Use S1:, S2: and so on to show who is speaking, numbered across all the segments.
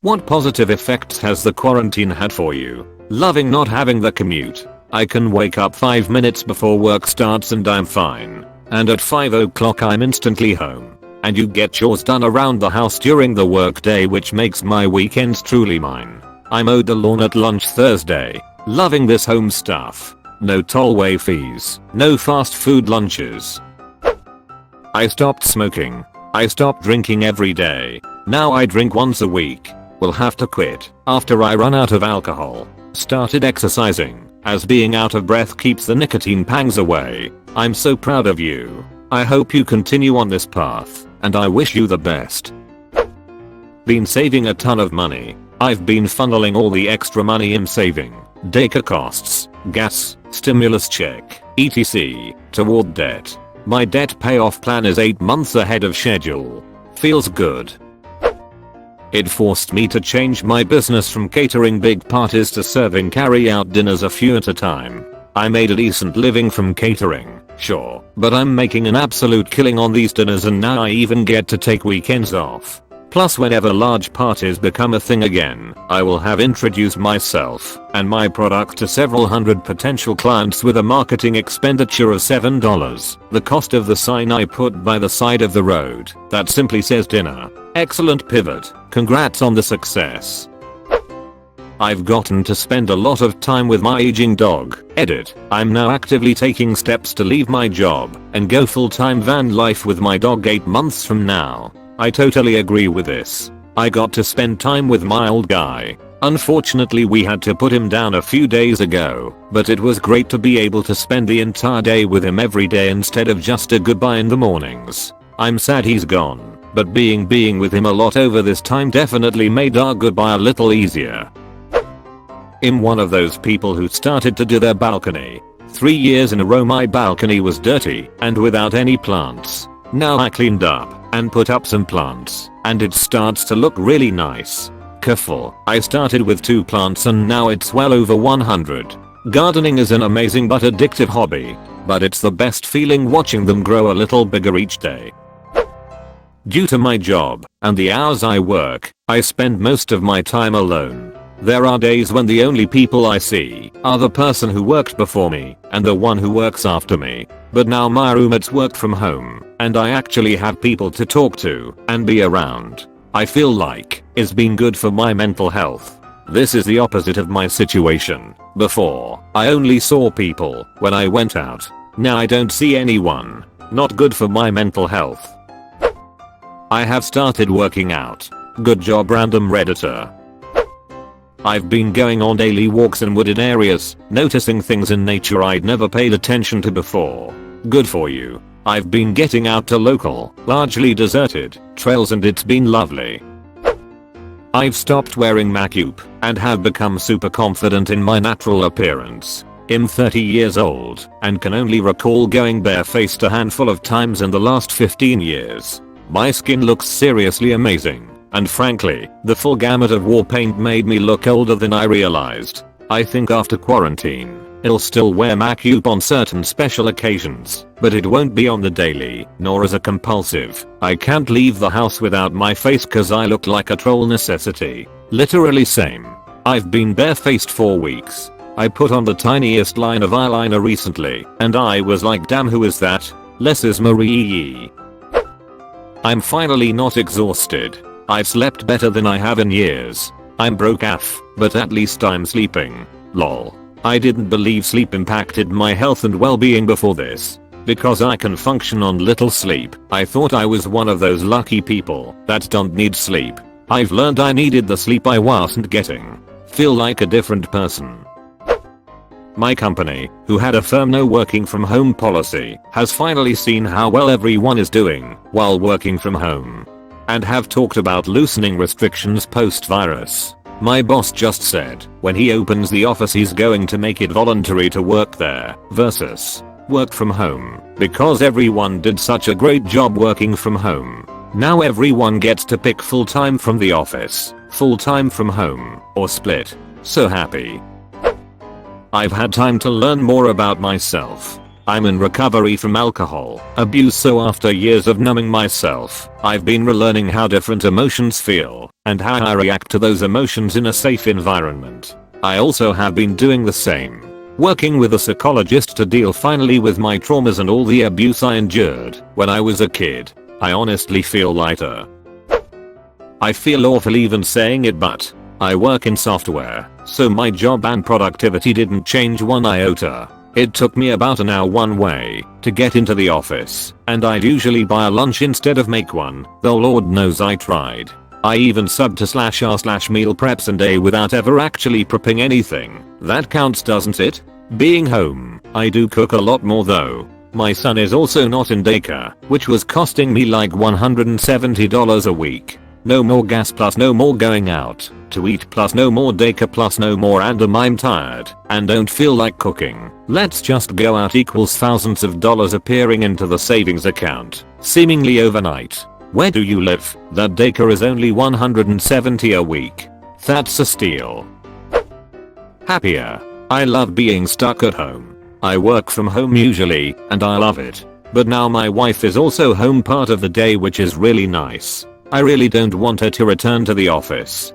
S1: What positive effects has the quarantine had for you? Loving not having the commute. I can wake up 5 minutes before work starts and I'm fine. And at 5 o'clock I'm instantly home. And you get chores done around the house during the workday, which makes my weekends truly mine. I mowed the lawn at lunch Thursday. Loving this home stuff. No tollway fees. No fast food lunches. I stopped smoking. I stopped drinking every day. Now I drink once a week. Will have to quit after I run out of alcohol. Started exercising, as being out of breath keeps the nicotine pangs away. I'm so proud of you. I hope you continue on this path, and I wish you the best. Been saving a ton of money. I've been funneling all the extra money I'm saving, daycare costs, gas, stimulus check, etc. toward debt. My debt payoff plan is 8 months ahead of schedule. Feels good. It forced me to change my business from catering big parties to serving carry-out dinners a few at a time. I made a decent living from catering, sure, but I'm making an absolute killing on these dinners, and now I even get to take weekends off. Plus, whenever large parties become a thing again, I will have introduced myself and my product to several hundred potential clients with a marketing expenditure of $7. The cost of the sign I put by the side of the road that simply says dinner. Excellent pivot. Congrats on the success. I've gotten to spend a lot of time with my aging dog. Edit. I'm now actively taking steps to leave my job and go full-time van life with my dog 8 months from now. I totally agree with this. I got to spend time with my old guy. Unfortunately, we had to put him down a few days ago, but it was great to be able to spend the entire day with him every day instead of just a goodbye in the mornings. I'm sad he's gone, but being with him a lot over this time definitely made our goodbye a little easier. I'm one of those people who started to do their balcony. 3 years in a row my balcony was dirty and without any plants. Now I cleaned up and put up some plants, and it starts to look really nice. Careful, I started with 2 plants and now it's well over 100. Gardening is an amazing but addictive hobby, but it's the best feeling watching them grow a little bigger each day. Due to my job and the hours I work, I spend most of my time alone. There are days when the only people I see are the person who worked before me and the one who works after me. But now my roommates work from home, and I actually have people to talk to and be around. I feel like it's been good for my mental health. This is the opposite of my situation. Before, I only saw people when I went out. Now I don't see anyone. Not good for my mental health. I have started working out. Good job, random redditor. I've been going on daily walks in wooded areas, noticing things in nature I'd never paid attention to before. Good for you. I've been getting out to local, largely deserted, trails and it's been lovely. I've stopped wearing makeup and have become super confident in my natural appearance. I'm 30 years old and can only recall going barefaced a handful of times in the last 15 years. My skin looks seriously amazing. And frankly, the full gamut of war paint made me look older than I realized. I think after quarantine, I'll still wear makeup on certain special occasions, but it won't be on the daily, nor as a compulsive. I can't leave the house without my face cause I look like a troll necessity. Literally same. I've been barefaced for weeks. I put on the tiniest line of eyeliner recently, and I was like, damn, who is that? Less is Marie. I'm finally not exhausted. I've slept better than I have in years. I'm broke AF, but at least I'm sleeping. Lol. I didn't believe sleep impacted my health and well-being before this. Because I can function on little sleep, I thought I was one of those lucky people that don't need sleep. I've learned I needed the sleep I wasn't getting. Feel like a different person. My company, who had a firm no working from home policy, has finally seen how well everyone is doing while working from home. And have talked about loosening restrictions post-virus. My boss just said when he opens the office he's going to make it voluntary to work there versus work from home, because everyone did such a great job working from home. Now everyone gets to pick full-time from the office, full-time from home, or split. So happy. I've had time to learn more about myself. I'm in recovery from alcohol abuse, so after years of numbing myself, I've been relearning how different emotions feel. and how I react to those emotions in a safe environment. I also have been doing the same. Working with a psychologist to deal finally with my traumas and all the abuse I endured when I was a kid. I honestly feel lighter. I feel awful even saying it, but I work in software, so my job and productivity didn't change one iota. It took me about an hour one way to get into the office, and I'd usually buy a lunch instead of make one, though Lord knows I tried. I even subbed to /r/meal preps and day without ever actually prepping anything. That counts, doesn't it? Being home, I do cook a lot more though. My son is also not in daycare, which was costing me like $170 a week. No more gas plus no more going out to eat plus no more daycare plus no more and I'm tired and don't feel like cooking. Let's just go out equals thousands of dollars appearing into the savings account, seemingly overnight. Where do you live? That daycare is only $170 a week. That's a steal. Happier. I love being stuck at home. I work from home usually and I love it. But now my wife is also home part of the day, which is really nice. I really don't want her to return to the office.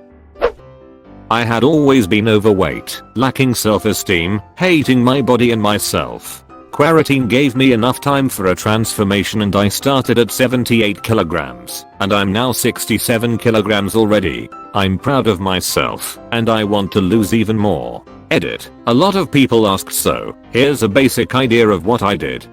S1: I had always been overweight, lacking self-esteem, hating my body and myself. Quarantine gave me enough time for a transformation and I started at 78 kilograms and I'm now 67 kilograms already. I'm proud of myself and I want to lose even more. Edit. A lot of people ask, so here's a basic idea of what I did.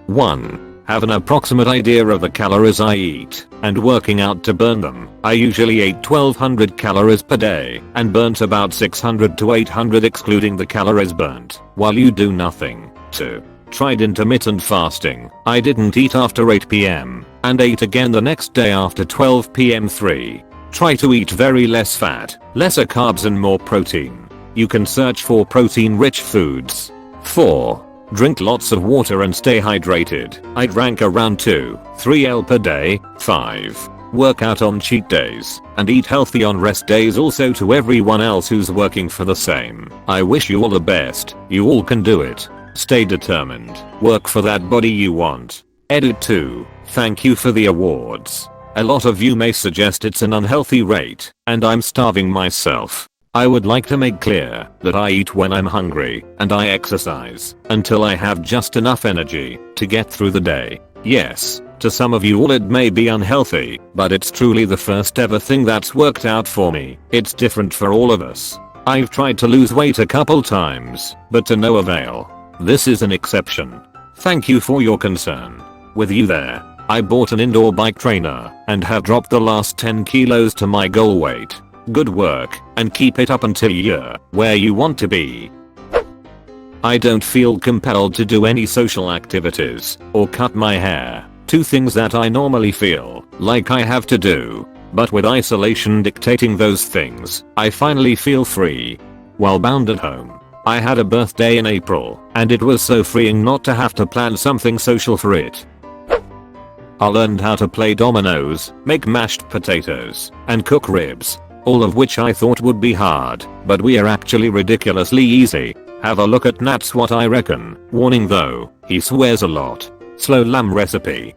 S1: 1. Have an approximate idea of the calories I eat and working out to burn them. I usually ate 1200 calories per day and burnt about 600 to 800 excluding the calories burnt while you do nothing. 2. Tried intermittent fasting. I didn't eat after 8 PM and ate again the next day after 12 PM. 3. Try to eat very less fat, lesser carbs and more protein. You can search for protein-rich foods. 4. Drink lots of water and stay hydrated. I drank around 2-3 L per day. 5. Work out on cheat days and eat healthy on rest days. Also to everyone else who's working for the same, I wish you all the best. You all can do it. Stay determined. Work for that body you want. Edit 2. Thank you for the awards. A lot of you may suggest it's an unhealthy rate and I'm starving myself. I would like to make clear that I eat when I'm hungry and I exercise until I have just enough energy to get through the day. Yes, to some of you all it may be unhealthy, but it's truly the first ever thing that's worked out for me. It's different for all of us. I've tried to lose weight a couple times, but to no avail. This is an exception. Thank you for your concern. With you there, I bought an indoor bike trainer and have dropped the last 10 kilos to my goal weight. Good work, and keep it up until you're where you want to be. I don't feel compelled to do any social activities or cut my hair, 2 things that I normally feel like I have to do. But with isolation dictating those things, I finally feel free. While bound at home, I had a birthday in April, and it was so freeing not to have to plan something social for it. I learned how to play dominoes, make mashed potatoes, and cook ribs. All of which I thought would be hard, but we are actually ridiculously easy. Have a look at Nat's what I reckon. Warning though, he swears a lot. Slow lamb recipe.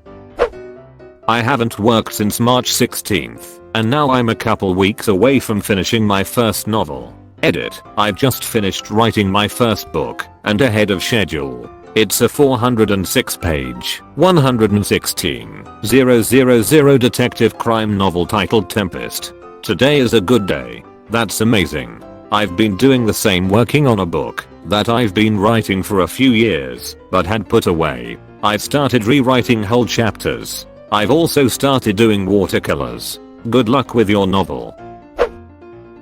S1: I haven't worked since March 16th, and now I'm a couple weeks away from finishing my first novel. Edit. I've just finished writing my first book, and ahead of schedule. It's a 406 page, 116,000 detective crime novel titled Tempest. Today is a good day. That's amazing. I've been doing the same, working on a book that I've been writing for a few years but had put away. I've started rewriting whole chapters. I've also started doing watercolors. Good luck with your novel.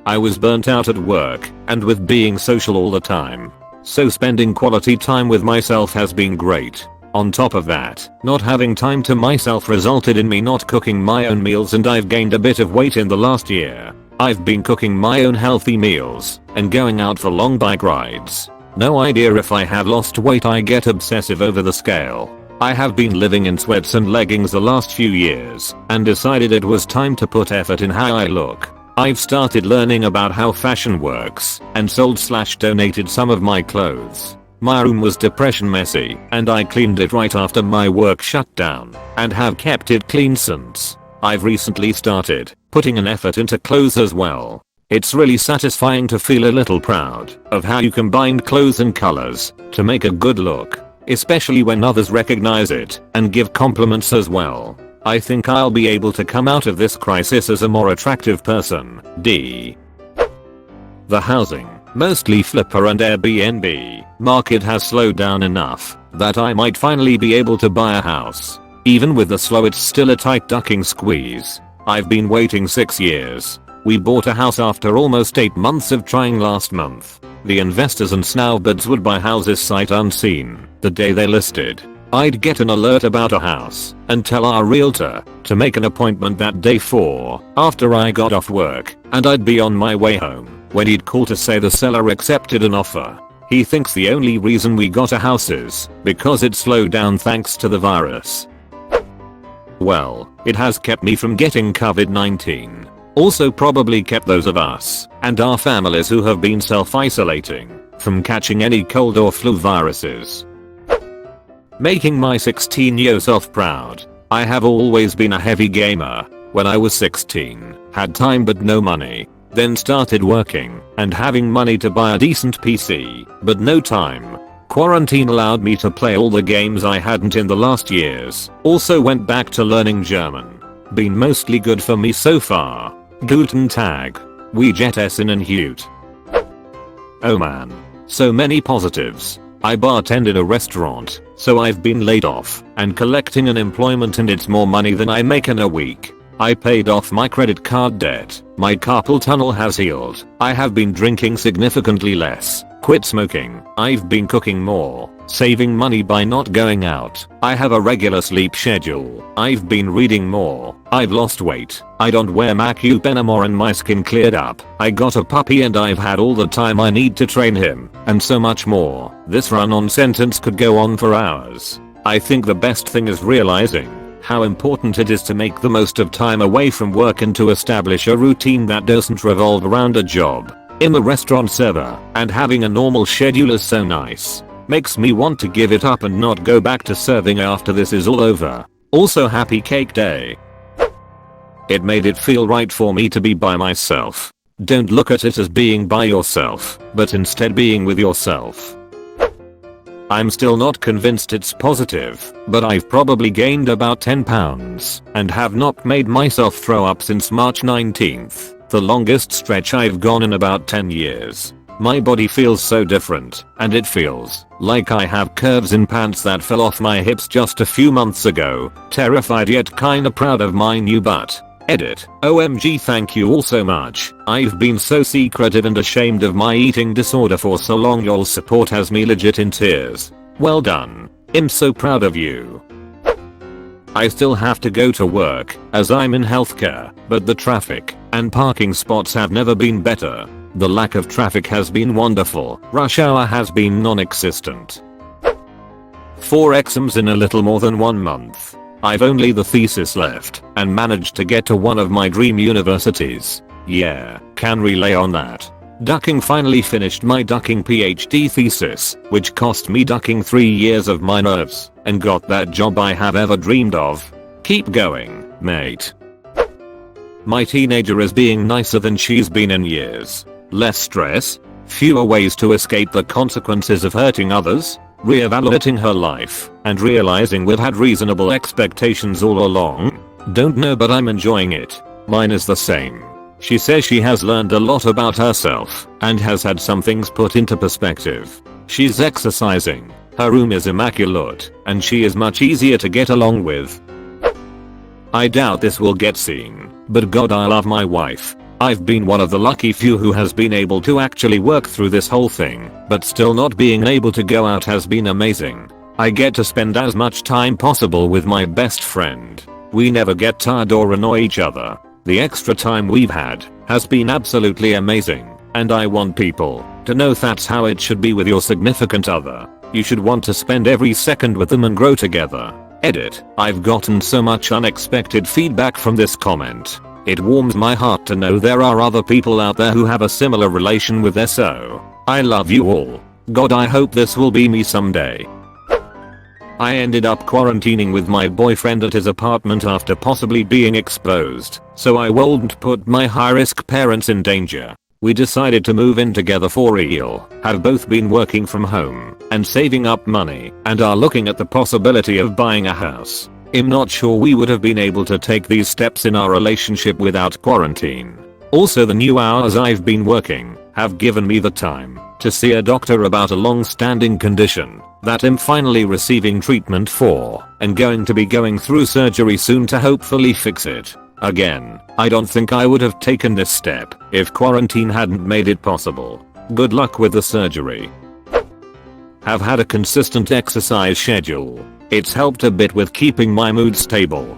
S1: I was burnt out at work and with being social all the time. So spending quality time with myself has been great. On top of that, not having time to myself resulted in me not cooking my own meals, and I've gained a bit of weight in the last year. I've been cooking my own healthy meals and going out for long bike rides. No idea if I have lost weight. I get obsessive over the scale. I have been living in sweats and leggings the last few years and decided it was time to put effort in how I look. I've started learning about how fashion works and sold/donated some of my clothes. My room was depression messy and I cleaned it right after my work shut down and have kept it clean since. I've recently started putting an effort into clothes as well. It's really satisfying to feel a little proud of how you combine clothes and colors to make a good look, especially when others recognize it and give compliments as well. I think I'll be able to come out of this crisis as a more attractive person. D. The housing, mostly flipper and Airbnb, market has slowed down enough that I might finally be able to buy a house. Even with the slow, it's still a tight ducking squeeze. I've been waiting 6 years. We bought a house after almost 8 months of trying last month. The investors and snowbirds would buy houses sight unseen the day they listed. I'd get an alert about a house and tell our realtor to make an appointment that day after I got off work, and I'd be on my way home when he'd call to say the seller accepted an offer. He thinks the only reason we got a house is because it slowed down thanks to the virus. Well, it has kept me from getting COVID-19. Also probably kept those of us and our families who have been self-isolating from catching any cold or flu viruses. Making my 16-year self proud. I have always been a heavy gamer. When I was 16, had time but no money. Then started working and having money to buy a decent PC, but no time. Quarantine allowed me to play all the games I hadn't in the last years. Also went back to learning German. Been mostly good for me so far. Guten Tag. We jet essen and Hute. Oh man. So many positives. I bartend in a restaurant, so I've been laid off and collecting unemployment, and it's more money than I make in a week. I paid off my credit card debt. My carpal tunnel has healed. I have been drinking significantly less. Quit smoking. I've been cooking more. Saving money by not going out. I have a regular sleep schedule. I've been reading more. I've lost weight. I don't wear makeup anymore and my skin cleared up. I got a puppy and I've had all the time I need to train him. And so much more. This run-on sentence could go on for hours. I think the best thing is realizing how important it is to make the most of time away from work and to establish a routine that doesn't revolve around a job. In the restaurant server, and having a normal schedule is so nice. Makes me want to give it up and not go back to serving after this is all over. Also happy cake day. It made it feel right for me to be by myself. Don't look at it as being by yourself, but instead being with yourself. I'm still not convinced it's positive, but I've probably gained about 10 pounds and have not made myself throw up since March 19th, the longest stretch I've gone in about 10 years. My body feels so different, and it feels like I have curves in pants that fell off my hips just a few months ago. Terrified yet kinda proud of my new butt. Edit. OMG, thank you all so much. I've been so secretive and ashamed of my eating disorder for so long. Your support has me legit in tears. Well done. I'm so proud of you. I still have to go to work as I'm in healthcare, but the traffic and parking spots have never been better. The lack of traffic has been wonderful. Rush hour has been non-existent. 4 exams in a little more than 1 month. I've only the thesis left and managed to get to one of my dream universities. Yeah, can relay on that. Ducking finally finished my ducking PhD thesis, which cost me ducking 3 years of my nerves, and got that job I have ever dreamed of. Keep going, mate. My teenager is being nicer than she's been in years. Less stress, fewer ways to escape the consequences of hurting others, reevaluating her life, and realizing we've had reasonable expectations all along. Don't know, but I'm enjoying it. Mine is the same. She says she has learned a lot about herself and has had some things put into perspective. She's exercising. Her room is immaculate, and she is much easier to get along with. I doubt this will get seen, but God, I love my wife. I've been one of the lucky few who has been able to actually work through this whole thing, but still not being able to go out has been amazing. I get to spend as much time possible with my best friend. We never get tired or annoy each other. The extra time we've had has been absolutely amazing, and I want people to know that's how it should be with your significant other. You should want to spend every second with them and grow together. Edit. I've gotten so much unexpected feedback from this comment. It warms my heart to know there are other people out there who have a similar relation with SO. I love you all. God, I hope this will be me someday. I ended up quarantining with my boyfriend at his apartment after possibly being exposed, so I wouldn't put my high-risk parents in danger. We decided to move in together for real, have both been working from home and saving up money, and are looking at the possibility of buying a house. I'm not sure we would have been able to take these steps in our relationship without quarantine. Also, the new hours I've been working have given me the time to see a doctor about a long-standing condition that I'm finally receiving treatment for and going to be going through surgery soon to hopefully fix it. Again, I don't think I would have taken this step if quarantine hadn't made it possible. Good luck with the surgery. Have had a consistent exercise schedule. It's helped a bit with keeping my mood stable.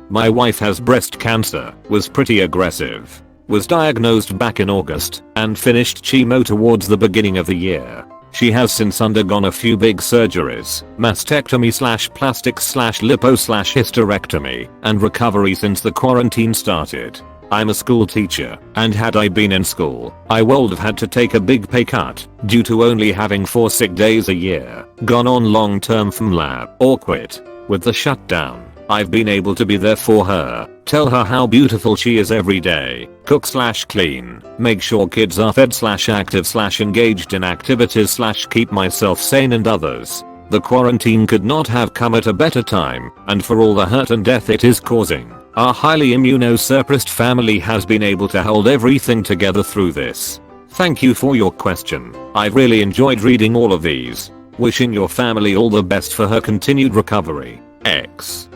S1: My wife has breast cancer, was pretty aggressive. Was diagnosed back in August and finished chemo towards the beginning of the year. She has since undergone a few big surgeries, mastectomy/plastic/lipo/hysterectomy, and recovery since the quarantine started. I'm a school teacher, and had I been in school, I would have had to take a big pay cut due to only having 4 sick days a year, gone on long term from lab, or quit. With the shutdown, I've been able to be there for her, tell her how beautiful she is every day, cook/clean, make sure kids are fed/active/engaged in activities/keep myself sane and others. The quarantine could not have come at a better time, and for all the hurt and death it is causing, our highly immunosuppressed family has been able to hold everything together through this. Thank you for your question. I've really enjoyed reading all of these. Wishing your family all the best for her continued recovery. X.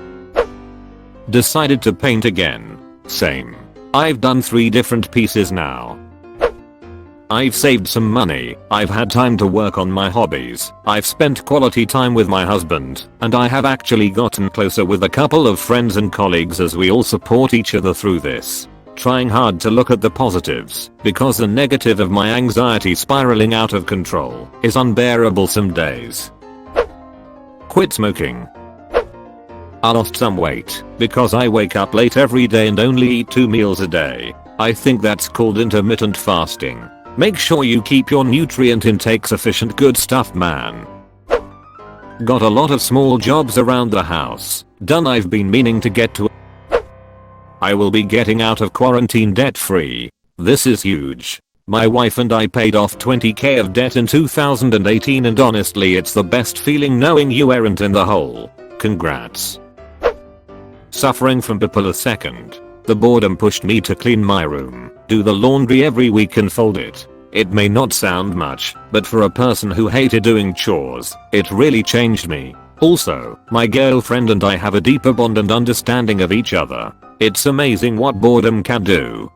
S1: Decided to paint again. Same. I've done 3 different pieces now. I've saved some money, I've had time to work on my hobbies, I've spent quality time with my husband, and I have actually gotten closer with a couple of friends and colleagues as we all support each other through this. Trying hard to look at the positives, because the negative of my anxiety spiraling out of control is unbearable some days. Quit smoking. I lost some weight because I wake up late every day and only eat 2 meals a day. I think that's called intermittent fasting. Make sure you keep your nutrient intake sufficient. Good stuff, man. Got a lot of small jobs around the house done I've been meaning to get to. I will be getting out of quarantine debt free. This is huge. My wife and I paid off 20k of debt in 2018 and honestly it's the best feeling knowing you aren't in the hole. Congrats. Suffering from bipolar second. The boredom pushed me to clean my room, do the laundry every week and fold it. It may not sound much, but for a person who hated doing chores, it really changed me. Also, my girlfriend and I have a deeper bond and understanding of each other. It's amazing what boredom can do.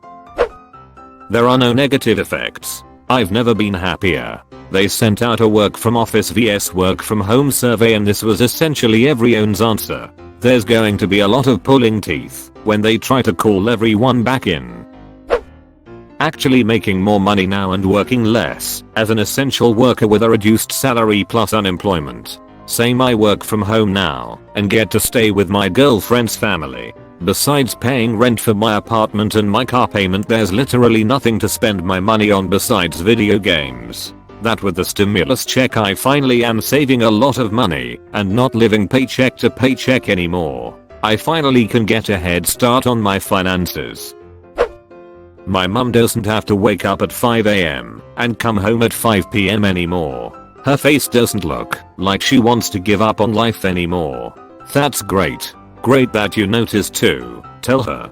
S1: There are no negative effects. I've never been happier. They sent out a work from office vs work from home survey and this was essentially everyone's answer. There's going to be a lot of pulling teeth when they try to call everyone back in. Actually making more money now and working less as an essential worker with a reduced salary plus unemployment. Same, I work from home now and get to stay with my girlfriend's family. Besides paying rent for my apartment and my car payment, there's literally nothing to spend my money on besides video games. That with the stimulus check I finally am saving a lot of money and not living paycheck to paycheck anymore. I finally can get a head start on my finances. My mum doesn't have to wake up at 5 AM and come home at 5 PM anymore. Her face doesn't look like she wants to give up on life anymore. That's great. Great that you noticed too. Tell her.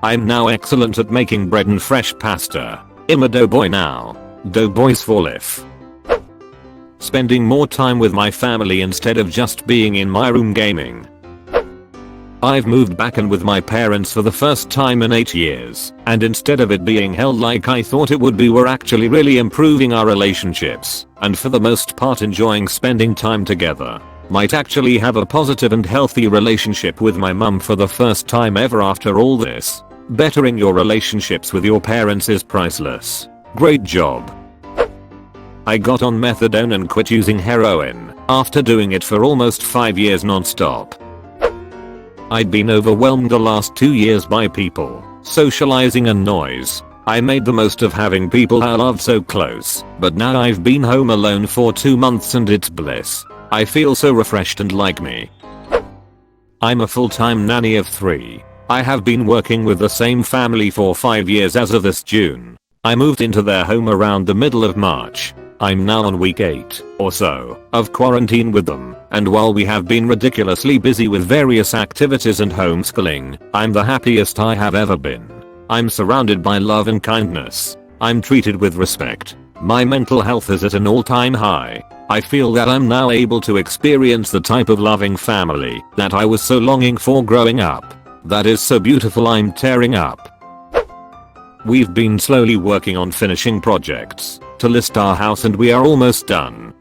S1: I'm now excellent at making bread and fresh pasta. I'm a doughboy now. Doughboys for life. Spending more time with my family instead of just being in my room gaming. I've moved back in with my parents for the first time in 8 years, and instead of it being hell like I thought it would be, we're actually really improving our relationships, and for the most part enjoying spending time together. Might actually have a positive and healthy relationship with my mum for the first time ever after all this. Bettering your relationships with your parents is priceless. Great job. I got on methadone and quit using heroin after doing it for almost 5 years non-stop. I'd been overwhelmed the last 2 years by people, socializing and noise. I made the most of having people I love so close, but now I've been home alone for 2 months and it's bliss. I feel so refreshed and like me. I'm a full-time nanny of 3. I have been working with the same family for 5 years as of this June. I moved into their home around the middle of March. I'm now on week 8 or so of quarantine with them, and while we have been ridiculously busy with various activities and homeschooling, I'm the happiest I have ever been. I'm surrounded by love and kindness. I'm treated with respect. My mental health is at an all-time high. I feel that I'm now able to experience the type of loving family that I was so longing for growing up. That is so beautiful. I'm tearing up. We've been slowly working on finishing projects to list our house and we are almost done.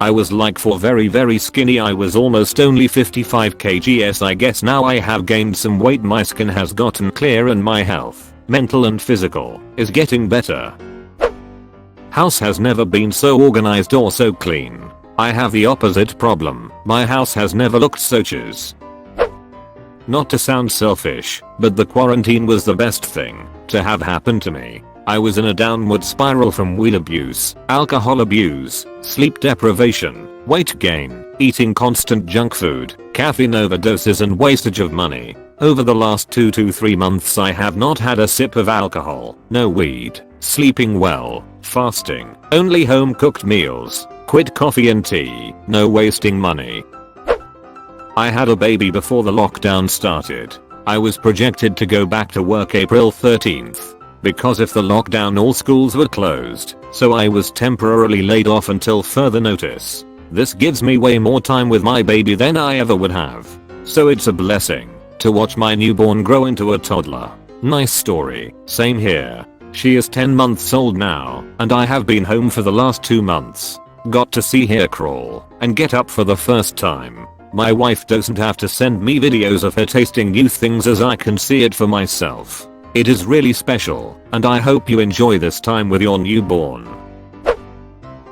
S1: I was like for very skinny. I was almost only 55 kgs. I guess now I have gained some weight. My skin has gotten clear and my health, mental and physical, is getting better. House has never been so organized or so clean. I have the opposite problem. My house has never looked so chic. Not to sound selfish, but the quarantine was the best thing to have happened to me. I was in a downward spiral from weed abuse, alcohol abuse, sleep deprivation, weight gain, eating constant junk food, caffeine overdoses and wastage of money. Over the last 2 to 3 months I have not had a sip of alcohol, no weed, sleeping well, fasting, only home cooked meals, quit coffee and tea, no wasting money. I had a baby before the lockdown started. I was projected to go back to work April 13th. Because if the lockdown all schools were closed, so I was temporarily laid off until further notice. This gives me way more time with my baby than I ever would have. So it's a blessing to watch my newborn grow into a toddler. Nice story. Same here. She is 10 months old now, and I have been home for the last 2 months. Got to see her crawl and get up for the first time. My wife doesn't have to send me videos of her tasting new things as I can see it for myself. It is really special, and I hope you enjoy this time with your newborn.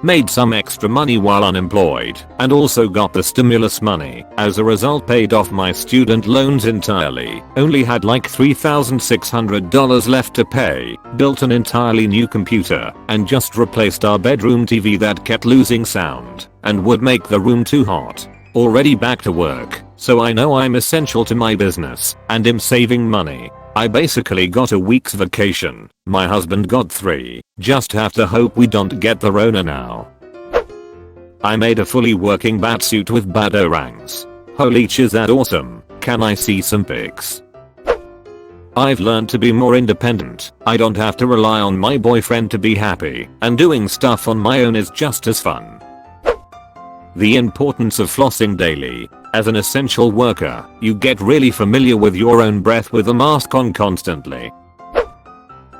S1: Made some extra money while unemployed, and also got the stimulus money. As a result paid off my student loans entirely. Only had like $3,600 left to pay. Built an entirely new computer, and just replaced our bedroom TV that kept losing sound, and would make the room too hot. Already back to work, so I know I'm essential to my business, and am saving money. I basically got a week's vacation. My husband got 3. Just have to hope we don't get the Rona now. I made a fully working batsuit with batarangs. Holy ch, is that awesome. Can I see some pics? I've learned to be more independent. I don't have to rely on my boyfriend to be happy, and doing stuff on my own is just as fun. The importance of flossing daily. As an essential worker, you get really familiar with your own breath with a mask on constantly.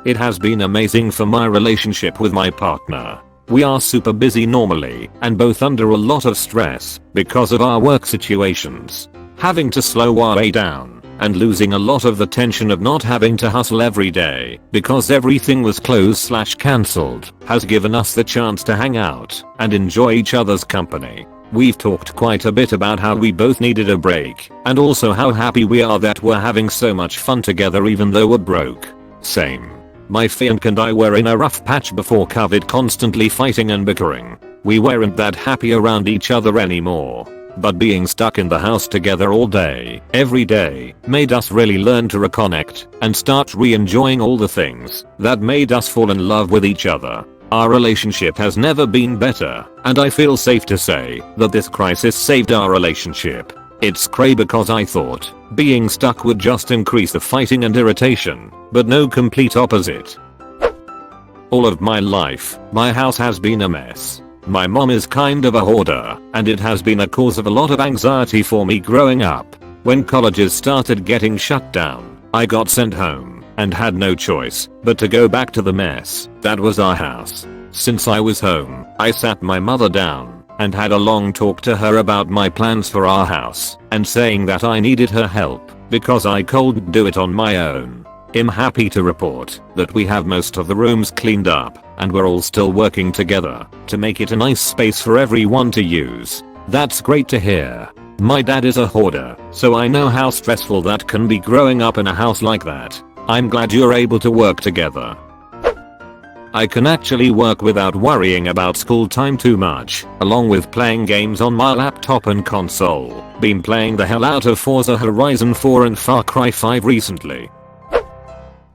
S1: It has been amazing for my relationship with my partner. We are super busy normally and both under a lot of stress because of our work situations. Having to slow our way down and losing a lot of the tension of not having to hustle every day because everything was closed/cancelled has given us the chance to hang out and enjoy each other's company. We've talked quite a bit about how we both needed a break, and also how happy we are that we're having so much fun together even though we're broke. Same. My fiancé and I were in a rough patch before COVID, constantly fighting and bickering. We weren't that happy around each other anymore. But being stuck in the house together all day, every day, made us really learn to reconnect and start re-enjoying all the things that made us fall in love with each other. Our relationship has never been better, and I feel safe to say that this crisis saved our relationship. It's cray because I thought being stuck would just increase the fighting and irritation, but no, complete opposite. All of my life, my house has been a mess. My mom is kind of a hoarder, and it has been a cause of a lot of anxiety for me growing up. When colleges started getting shut down, I got sent home and had no choice but to go back to the mess that was our house. Since I was home, I sat my mother down and had a long talk to her about my plans for our house and saying that I needed her help because I couldn't do it on my own. I'm happy to report that we have most of the rooms cleaned up and we're all still working together to make it a nice space for everyone to use. That's great to hear. My dad is a hoarder, so I know how stressful that can be growing up in a house like that. I'm glad you're able to work together. I can actually work without worrying about school time too much, along with playing games on my laptop and console. Been playing the hell out of Forza Horizon 4 and Far Cry 5 recently.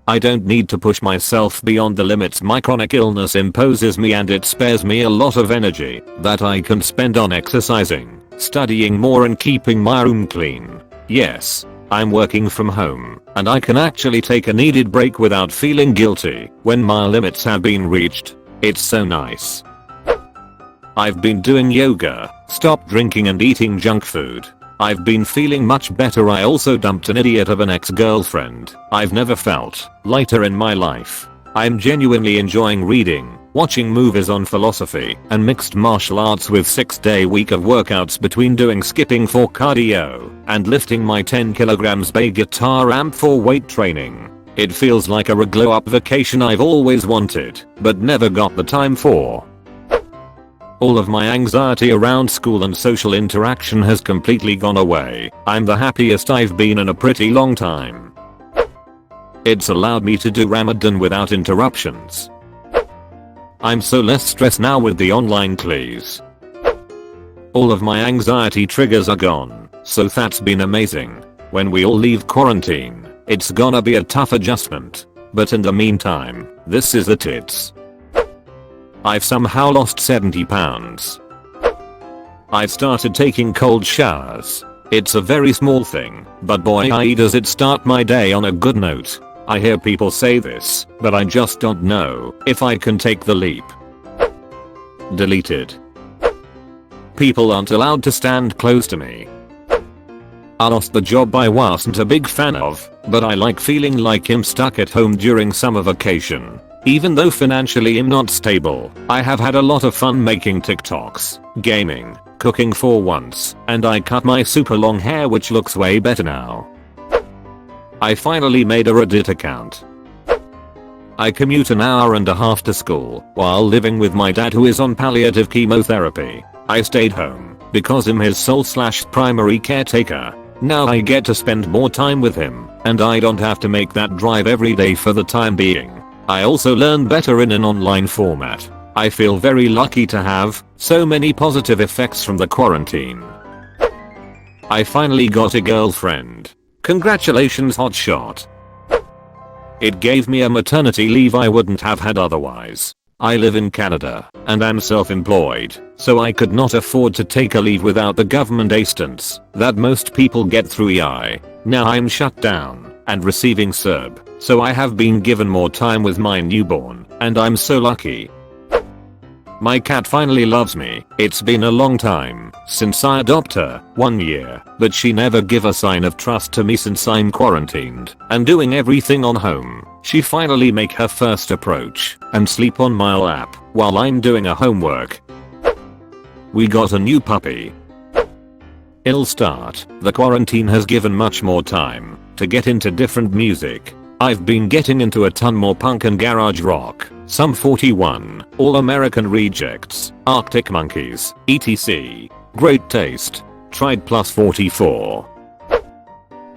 S1: I don't need to push myself beyond the limits my chronic illness imposes me, and it spares me a lot of energy that I can spend on exercising, studying more and keeping my room clean. Yes, I'm working from home, and I can actually take a needed break without feeling guilty when my limits have been reached. It's so nice. I've been doing yoga, stopped drinking and eating junk food. I've been feeling much better. I also dumped an idiot of an ex-girlfriend. I've never felt lighter in my life. I'm genuinely enjoying reading, watching movies on philosophy, and mixed martial arts with 6-day week of workouts between doing skipping for cardio and lifting my 10 kilograms bay guitar amp for weight training. It feels like a glow up vacation I've always wanted, but never got the time for. All of my anxiety around school and social interaction has completely gone away. I'm the happiest I've been in a pretty long time. It's allowed me to do Ramadan without interruptions. I'm so less stressed now with the online class. All of my anxiety triggers are gone, so that's been amazing. When we all leave quarantine, it's gonna be a tough adjustment. But in the meantime, this is the tits. I've somehow lost 70 pounds. I've started taking cold showers. It's a very small thing, but boy does it start my day on a good note. I hear people say this, but I just don't know if I can take the leap. Deleted. People aren't allowed to stand close to me. I lost the job I wasn't a big fan of, but I like feeling like I'm stuck at home during summer vacation. Even though financially I'm not stable, I have had a lot of fun making TikToks, gaming, cooking for once, and I cut my super long hair, which looks way better now. I finally made a Reddit account. I commute an hour and a half to school while living with my dad, who is on palliative chemotherapy. I stayed home because I'm his sole/primary caretaker. Now I get to spend more time with him, and I don't have to make that drive every day for the time being. I also learn better in an online format. I feel very lucky to have so many positive effects from the quarantine. I finally got a girlfriend. Congratulations, hotshot. It gave me a maternity leave I wouldn't have had otherwise. I live in Canada and I'm self-employed, so I could not afford to take a leave without the government assistance that most people get through EI. Now I'm shut down and receiving CERB, so I have been given more time with my newborn, and I'm so lucky. My cat finally loves me. It's been a long time since I adopted her, 1 year, but she never give a sign of trust to me since I'm quarantined and doing everything on home. She finally make her first approach and sleep on my lap while I'm doing a homework. We got a new puppy. Ill start. The quarantine has given much more time to get into different music. I've been getting into a ton more punk and garage rock, Sum 41, All American Rejects, Arctic Monkeys, etc. Great taste. Tried plus 44.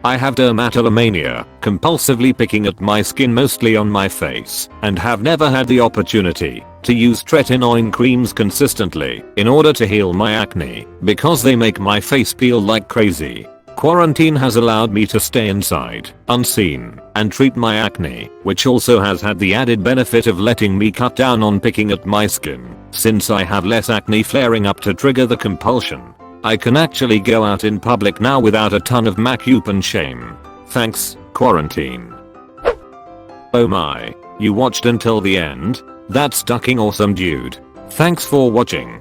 S1: I have dermatillomania, compulsively picking at my skin mostly on my face, and have never had the opportunity to use tretinoin creams consistently in order to heal my acne because they make my face peel like crazy. Quarantine has allowed me to stay inside, unseen, and treat my acne, which also has had the added benefit of letting me cut down on picking at my skin, since I have less acne flaring up to trigger the compulsion. I can actually go out in public now without a ton of makeup and shame. Thanks, quarantine. Oh my, you watched until the end? That's fucking awesome, dude. Thanks for watching.